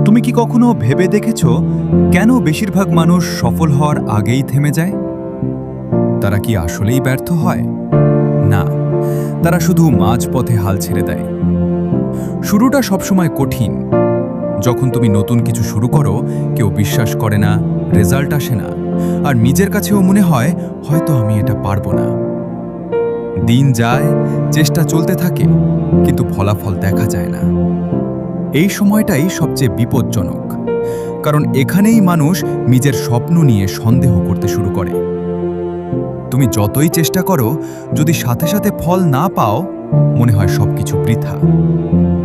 তুমি কি কখনো ভেবে দেখেছো কেন বেশিরভাগ মানুষ সফল হওয়ার আগেই থেমে যায়? তারা কি আসলেই ব্যর্থ হয়? না, তারা শুধু মাঝপথে হাল ছেড়ে দেয়। শুরুটা সবসময় কঠিন। যখন তুমি নতুন কিছু শুরু করো, কেউ বিশ্বাস করে না, রেজাল্ট আসে না, আর নিজের কাছেও মনে হয় হয়তো আমি এটা পারবো না। দিন যায়, চেষ্টা চলতে থাকে, কিন্তু ফলাফল দেখা যায় না। এই সময়টাই সবচেয়ে বিপজ্জনক, কারণ এখানেই মানুষ নিজের স্বপ্ন নিয়ে সন্দেহ করতে শুরু করে। তুমি যতই চেষ্টা করো, যদি সাথে সাথে ফল না পাও, মনে হয় সবকিছু বৃথা।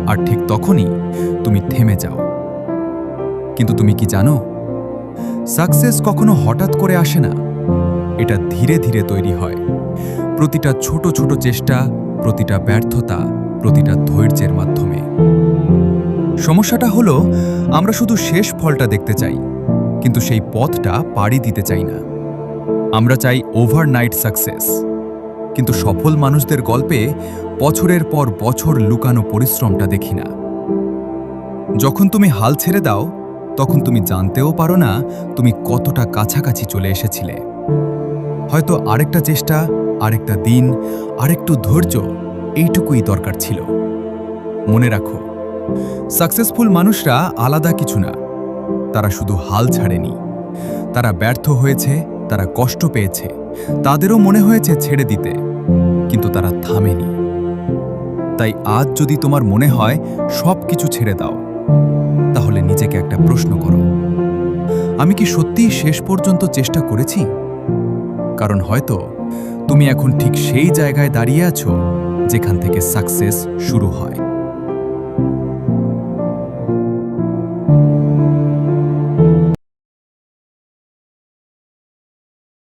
আর ঠিক তখনই তুমি থেমে যাও। কিন্তু তুমি কি জানো, সাকসেস কখনো হঠাৎ করে আসে না। এটা ধীরে ধীরে তৈরি হয়। প্রতিটা ছোট ছোট চেষ্টা, প্রতিটা ব্যর্থতা, প্রতিটা ধৈর্যের মাধ্যমে। সমস্যাটা হলো, আমরা শুধু শেষ ফলটা দেখতে চাই, কিন্তু সেই পথটা পাড়ি দিতে চাই না। আমরা চাই ওভারনাইট সাকসেস, কিন্তু সফল মানুষদের গল্পে বছরের পর বছর লুকানো পরিশ্রমটা দেখি না। যখন তুমি হাল ছেড়ে দাও, তখন তুমি জানতেও পারো না তুমি কতটা কাছাকাছি চলে এসেছিলে। হয়তো আরেকটা চেষ্টা, আরেকটা দিন, আরেকটু ধৈর্য, এইটুকুই দরকার ছিল। মনে রাখো, সাকসেসফুল মানুষরা আলাদা কিছু না। তারা শুধু হাল ছাড়েনি। তারা ব্যর্থ হয়েছে, তারা কষ্ট পেয়েছে, তাদেরও মনে হয়েছে ছেড়ে দিতে, কিন্তু তারা থামেনি। তাই আজ যদি তোমার মনে হয় সব কিছু ছেড়ে দাও, তাহলে নিজেকে একটা প্রশ্ন করো, আমি কি সত্যিই শেষ পর্যন্ত চেষ্টা করেছি? কারণ হয়তো তুমি এখন ঠিক সেই জায়গায় দাঁড়িয়ে আছো যেখান থেকে সাকসেস শুরু হয়।